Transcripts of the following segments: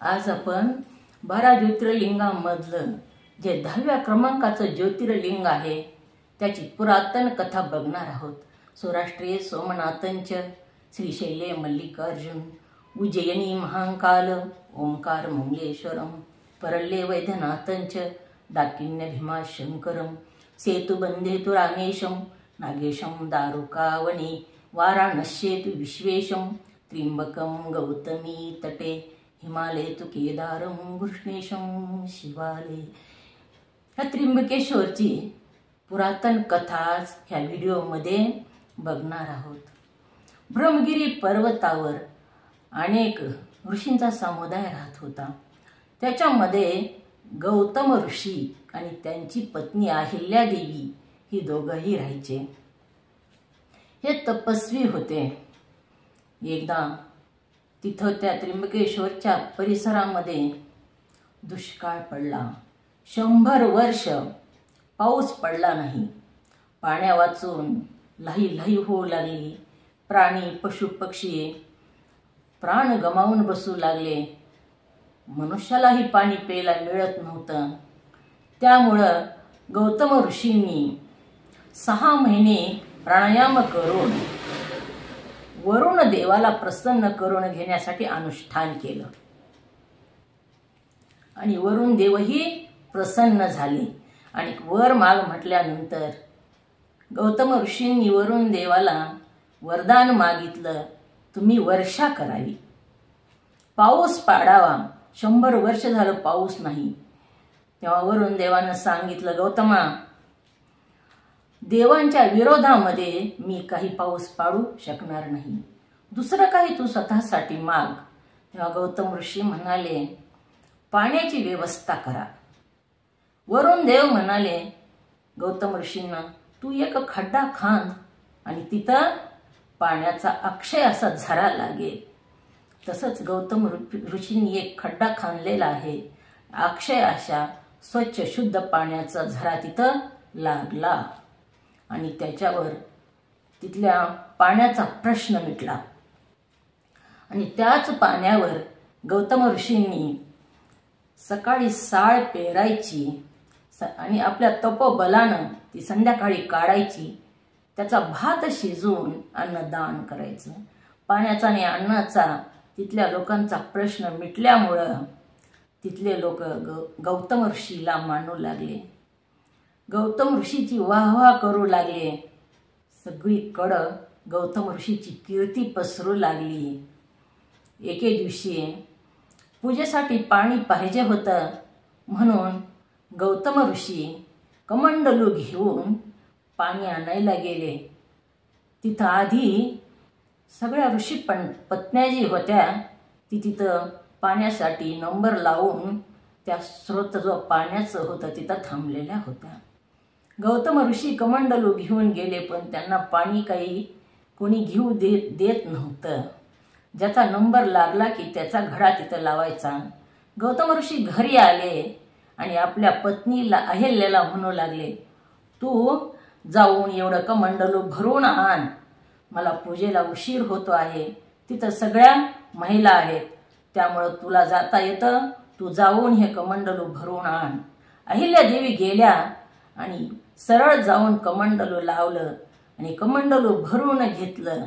आज आपण 12 ज्योतिर्लिंगांमधलं जे 10व्या क्रमांकाचं ज्योतिर्लिंग आहे त्याची पुरातन कथा बघणार आहोत। सौराष्ट्रे सोमनाथंच, श्रीशैले मल्लिकार्जुन, उज्जयिनी महाकाल, ओंकार मंगलेश्वरम, परल्ले वैद्यनाथंच, दाकिन्य भीमाशंकरम, सेतुबंधे तु रामेशम, नागेशम दारुकावने, वाराणस्ये तु विश्वेशम, त्र्यंबकम गौतमी तटे, हिमालय तु केदारम, कृष्णेशम शिवालय। ह्या त्र्यंबकेश्वरची पुरातन कथा ह्या व्हिडिओमध्ये बघणार आहोत। ब्रह्मगिरी पर्वतावर अनेक ऋषींचा समुदाय राहत होता। त्याच्यामध्ये गौतम ऋषी आणि त्यांची पत्नी अहिल्या देवी ही दोघंही राहायचे। हे तपस्वी होते। एकदा तिथं त्या त्र्यंबकेश्वरच्या परिसरामध्ये दुष्काळ पडला। 100 वर्ष पाऊस पडला नाही। पाण्या वाचून लाही लाही होऊ लागली। प्राणी पशु पक्षी प्राण गमावून बसू लागले। मनुष्यालाही पाणी प्यायला मिळत नव्हतं। त्यामुळं गौतम ऋषींनी 6 महिने प्राणायाम करून वरुण देवाला प्रसन्न करून घेण्यासाठी अनुष्ठान केलं आणि वरुण देवही प्रसन्न झाले। आणि वर माग म्हटल्यानंतर गौतम ऋषींनी वरुण देवाला वरदान मागितलं, तुम्ही वर्षा करावी, पाऊस पाडावा। 100 वर्ष झालं पाऊस नाही। तेव्हा वरुण देवानं सांगितलं, गौतमा, देवांच्या विरोधामध्ये मी काही पाऊस पाडू शकणार नाही, दुसरं काही तू स्वतःसाठी माग। तेव्हा गौतम ऋषी म्हणाले, पाण्याची व्यवस्था करा। वरुण देव म्हणाले गौतम ऋषींना, तू एक खड्डा खांद आणि तिथं पाण्याचा अक्षय असा झरा लागेल। तसंच गौतम ऋषींनी एक खड्डा खांदलेला आहे। अक्षय अशा स्वच्छ शुद्ध पाण्याचा झरा तिथं लागला आणि त्याच्यावर तिथल्या पाण्याचा प्रश्न मिटला। आणि त्याच पाण्यावर गौतम ऋषींनी सकाळी साळ पेरायची आणि आपल्या तपोबलानं ती संध्याकाळी काढायची। त्याचा भात शिजवून अन्नदान करायचं। पाण्याचा आणि अन्नाचा तिथल्या लोकांचा प्रश्न मिटल्यामुळं तिथले लोक गौतम ऋषीला मानू लागले। गौतम ऋषीची वाहवा करू लागले। सगळीकडं गौतम ऋषीची कीर्ती पसरू लागली। एके दिवशी पूजेसाठी पाणी पाहिजे होतं म्हणून गौतम ऋषी कमंडलू घेऊन पाणी आणायला गेले। तिथं आधी सगळ्या ऋषी पत्न्या जी होत्या ती तिथं पाण्यासाठी नंबर लावून त्या स्रोत जो पाण्याचं होतं तिथं थांबलेल्या होत्या। गौतम ऋषी कमंडलू घेऊन गेले पण त्यांना पाणी काही कोणी घेऊ देत नव्हतं। ज्याचा नंबर लागला की त्याचा घडा तिथं लावायचा। गौतम ऋषी घरी आले आणि आपल्या पत्नीला अहिल्याला म्हणू लागले, तू जाऊन एवढं कमंडलू भरून आण, मला पूजेला उशीर होतो आहे। तिथं सगळ्या महिला आहेत त्यामुळं तुला जाता येतं, तू जाऊन हे कमंडलू भरून आण। अहिल्या देवी गेल्या आणि सरळ जाऊन कमंडलू लावलं आणि कमंडलू भरून घेतलं।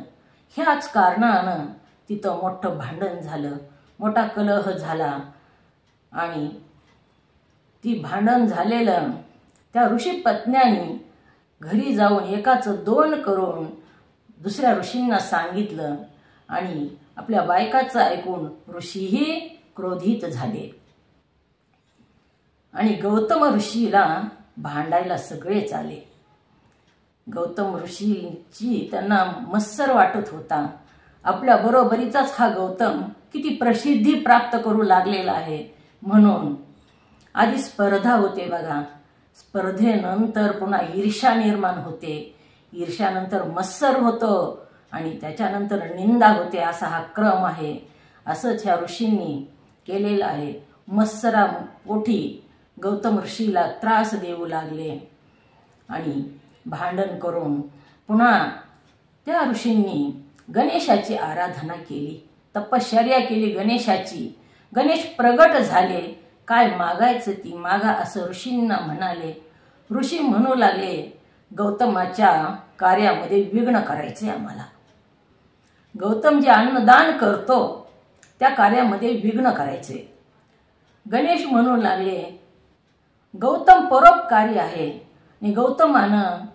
ह्याच कारणानं तिथं मोठं भांडण झालं, मोठा कलह झाला। आणि ती भांडण झालेलं त्या ऋषी पत्न्यांनी घरी जाऊन एकाचं 2 करून दुसऱ्या ऋषींना सांगितलं आणि आपल्या बायकाचं ऐकून ऋषीही क्रोधित झाले आणि गौतम ऋषीला भांडायला सगळेच आले। गौतम ऋषीची त्यांना मत्सर वाटत होता। आपल्या बरोबरीचाच हा गौतम किती प्रसिद्धी प्राप्त करू लागलेला आहे म्हणून आधी स्पर्धा होते बघा। स्पर्धेनंतर पुन्हा ईर्ष्या निर्माण होते, ईर्ष्यानंतर मत्सर होतो आणि त्याच्यानंतर निंदा होते। असा हा क्रम आहे। असंच ह्या ऋषींनी केलेलं आहे। मत्सरापोटी गौतम ऋषीला त्रास देऊ लागले आणि भांडण करून पुन्हा त्या ऋषींनी गणेशाची आराधना केली, तपश्चर्या केली गणेशाची। गणेश प्रगट झाले. काय मागायचं ती मागा असं ऋषींना म्हणाले. ऋषी म्हणू लागले, गौतमाच्या कार्यामध्ये विघ्न करायचे आम्हाला. गौतम जे अन्नदान करतो त्या कार्यामध्ये विघ्न करायचे. गणेश म्हणू लागले, गौतम परोपकारी आहे आणि गौतमानं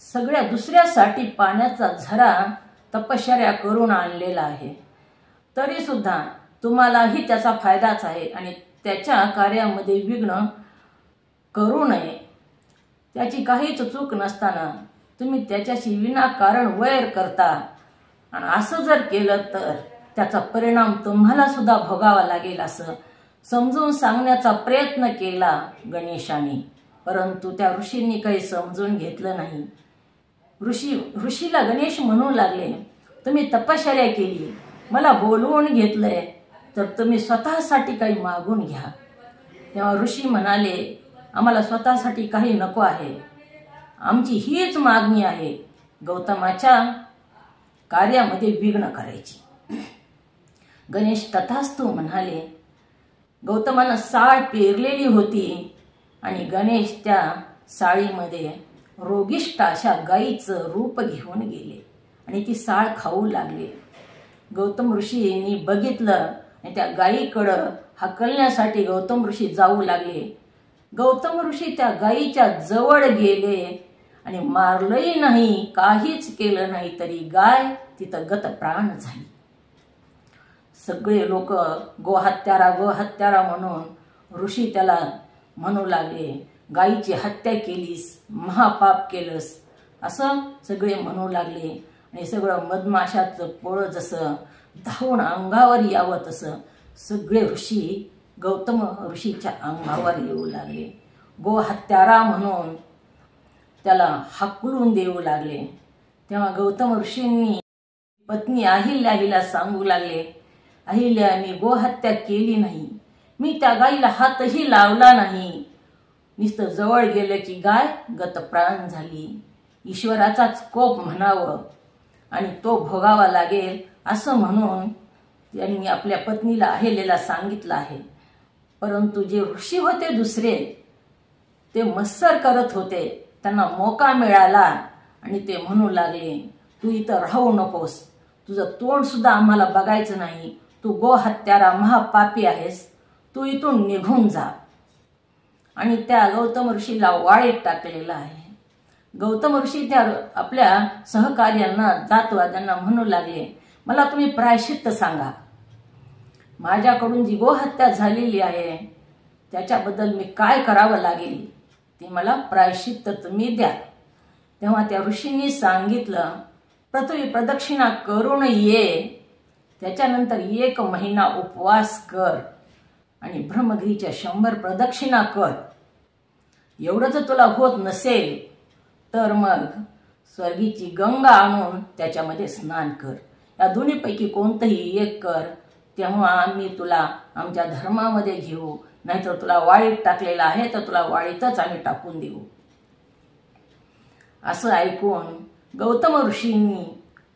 सगळ्या दुसऱ्यासाठी पाण्याचा झरा तपश्चर्या करून आणलेला आहे. तरी सुद्धा तुम्हालाही त्याचा फायदाच आहे आणि त्याच्या कार्यामध्ये विघ्न करू नये. त्याची काहीच चूक नसताना तुम्ही त्याच्याशी विनाकारण वैर करता आणि असं जर केलं तर त्याचा परिणाम तुम्हाला सुद्धा भोगावा लागेल असं समजून सांगण्याचा प्रयत्न केला गणेशाने. परंतु त्या ऋषींनी काही समजून घेतलं नाही. ऋषीला गणेश म्हणू लागले, तुम्ही तपश्चर्या केली, मला बोलवून घेतलंय, तर तुम्ही स्वतःसाठी काही मागून घ्या. तेव्हा ऋषी म्हणाले, आम्हाला स्वतःसाठी काही नको आहे, आमची हीच मागणी आहे, गौतमाच्या कार्यामध्ये विघ्न करायची. गणेश तथास्तु म्हणाले. गौतमानं साळ पेरलेली होती आणि गणेश त्या साळीमध्ये रोगिष्ट अशा गायीचं रूप घेऊन गेले आणि ती साळ खाऊ लागले. गौतम ऋषींनी बघितलं आणि त्या गायीकडं हाकलण्यासाठी गौतम ऋषी जाऊ लागले. गौतम ऋषी त्या गायीच्या जवळ गेले आणि मारलंही नाही, काहीच केलं नाही, तरी गाय तिथं गतप्राण झाली. सगळे लोक गोहत्यारा गोहत्यारा म्हणून ऋषी त्याला म्हणू लागले, गायीची हत्या केलीस, महापाप केलंस, असं सगळे म्हणू लागले. आणि सगळं मधमाशाचं पोळं जसं धावून अंगावर यावं तसं सगळे ऋषी गौतम ऋषीच्या अंगावर येऊ लागले. गोहत्यारा म्हणून त्याला हाकलून देऊ लागले. तेव्हा गौतम ऋषींनी पत्नी अहिल्याला सांगू लागले, अहिल्या, मी गोहत्या केली नाही, मी त्या गायीला हातही लावला नाही, नुसतं जवळ गेलं की गाय गतप्राण झाली. ईश्वराचाच कोप म्हणावं आणि तो भोगावा लागेल असं म्हणून त्यांनी आपल्या पत्नीला अहिल्याला सांगितलं आहे. परंतु जे ऋषी होते दुसरे ते मत्सर करत होते, त्यांना मोका मिळाला आणि ते म्हणू लागले, तू इथं राहू नकोस, तुझं तोंड सुद्धा आम्हाला बघायचं नाही, तू गोहत्यारा महापापी आहेस, तू इथून निघून जा. आणि त्या गौतम ऋषीला वाळीत टाकलेलं आहे. गौतम ऋषी त्या आपल्या सहकार्यांना जातवाद्यांना म्हणू लागले, मला तुम्ही प्रायश्चित्त सांगा, माझ्याकडून जी गोहत्या झालेली आहे त्याच्याबद्दल मी काय करावं लागेल ते मला प्रायश्चित्त तुम्ही द्या. तेव्हा त्या ऋषींनी सांगितलं, पृथ्वी प्रदक्षिणा करून ये, त्याच्यानंतर 1 महिना उपवास कर आणि ब्रह्मगिरीच्या 100 प्रदक्षिणा कर. एवढं जर तुला होत नसेल तर मग स्वर्गीची गंगा आणून त्याच्यामध्ये स्नान कर. या दोन्हीपैकी कोणतंही एक कर, तेव्हा आम्ही तुला आमच्या धर्मामध्ये घेऊ, नाहीतर तुला वाळीत टाकलेला आहे तर तुला वाळीतच आम्ही टाकून देऊ. असं ऐकून गौतम ऋषींनी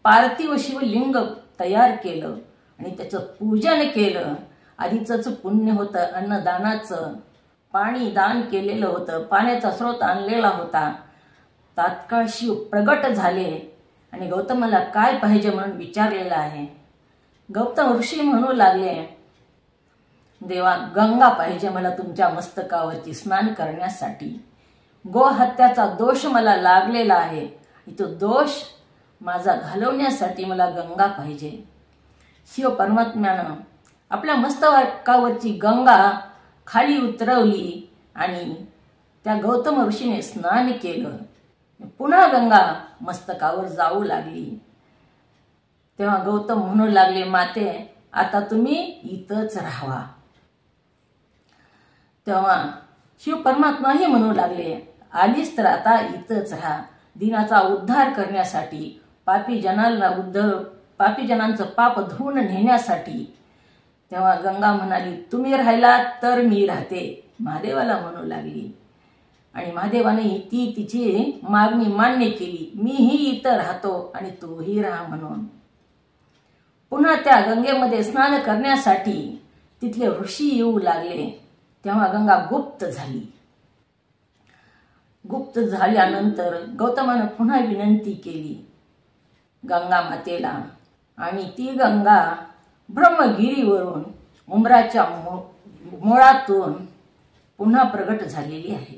पार्थिव शिवलिंग तयार केलं आणि त्याचं पूजन केलं. आधीचंच पुण्य होतं, अन्नदानाचं, पाणी दान केलेलं होतं, पाण्याचा स्रोत आणलेला होता. तात्काळ शिव प्रगट झाले आणि गौतमाला काय पाहिजे म्हणून विचारलेलं आहे. गौतम ऋषी म्हणू लागले, देवा, गंगा पाहिजे मला तुमच्या मस्तकावरती स्नान करण्यासाठी. गोहत्याचा दोष मला लागलेला आहे, तो दोष माझा घालवण्यासाठी मला गंगा पाहिजे. शिव परमात्म्यानं आपल्या मस्तकावरची गंगा खाली उतरवली आणि त्या गौतम ऋषीने स्नान केलं. पुन्हा गंगा मस्तकावर जाऊ लागली. तेव्हा गौतम म्हणू लागले, माते, आता तुम्ही इथंच राहावा. तेव्हा शिव परमात्माही म्हणू लागले, आलीस तर आता इथंच राहा, दिनाचा उद्धार करण्यासाठी, पापी जनांचं पाप धुवून नेण्यासाठी. तेव्हा गंगा म्हणाली, तुम्ही राहिलात तर मी राहते, महादेवाला म्हणू लागली. आणि महादेवाने ती तिची मागणी मान्य केली, मीही इथं राहतो आणि तूही राहा म्हणून. पुन्हा त्या गंगेमध्ये स्नान करण्यासाठी तिथले ऋषी येऊ लागले तेव्हा गंगा गुप्त झाली. गुप्त झाल्यानंतर गौतमानं पुन्हा विनंती केली गंगा मातेला, आणि ती गंगा ब्रह्मगिरीवरून उंबराच्या मुळातून पुन्हा प्रगट झालेली आहे.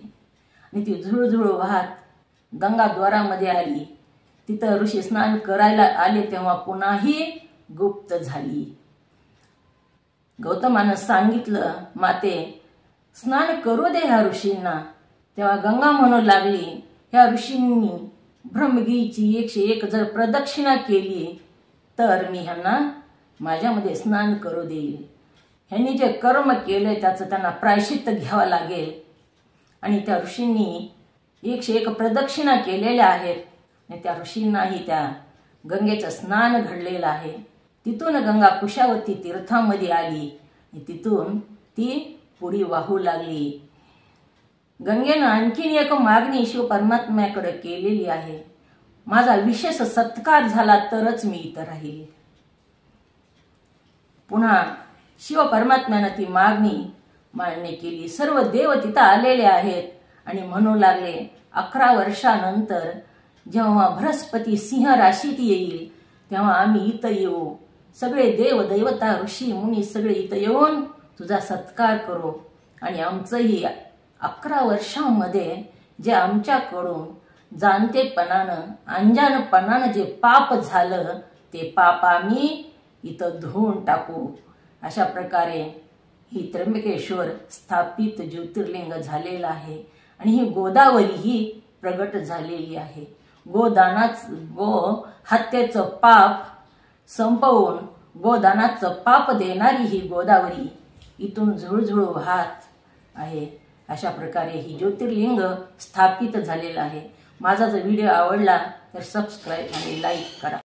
आणि ती झुळझुळ वाहत गंगाद्वारामध्ये आली. तिथं ऋषी स्नान करायला आले तेव्हा पुन्हाही गुप्त झाली. गौतमानं सांगितलं, माते स्नान करू दे ह्या ऋषींना. तेव्हा गंगा म्हणू लागली, ह्या ऋषींनी ब्रह्मगिरीची 101 जर प्रदक्षिणा केली तर मी ह्यांना माझ्यामध्ये स्नान करू देईल. ह्यांनी जे कर्म केलंय त्याचं त्यांना प्रायश्चित्त घ्यावं लागेल. आणि त्या ऋषींनी 101 प्रदक्षिणा केलेल्या आहेत. आणि त्या ऋषींनाही त्या गंगेचं स्नान घडलेलं आहे. तिथून गंगा कुशावती तीर्थामध्ये आली. तिथून ती पुढे वाहू लागली. गंगेनं आणखीन एक मागणी शिव परमात्म्याकडे केलेली आहे, माझा विशेष सत्कार झाला तरच मी इथं राहील. पुन्हा शिव परमात्म्यानं ती मागणी मान्य केली. सर्व देव तिथं आलेले आहेत आणि म्हणू लागले, 11 वर्षानंतर जेव्हा बृहस्पती सिंह राशीत येईल तेव्हा आम्ही इथं येऊ. सगळे देव दैवता ऋषी मुनी सगळे इथं येऊन तुझा सत्कार करू. आणि आमचंही 11 वर्षांमध्ये जे आमच्याकडून जाणतेपणानं अंजानपणानं जे पाप झालं ते पाप आम्ही इथं धुवून टाकू. अशा प्रकारे ही त्र्यंबकेश्वर स्थापित ज्योतिर्लिंग झालेलं आहे. आणि ही गोदावरी ही प्रगट झालेली आहे. गो हत्येचं पाप संपवून गोदानाचं पाप देणारी ही गोदावरी इथून झुळझुळ वाहत आहे. अशा प्रकारे ही ज्योतिर्लिंग स्थापित झालेलं आहे. माझा जर व्हिडिओ आवडला तर सबस्क्राईब आणि लाईक करा.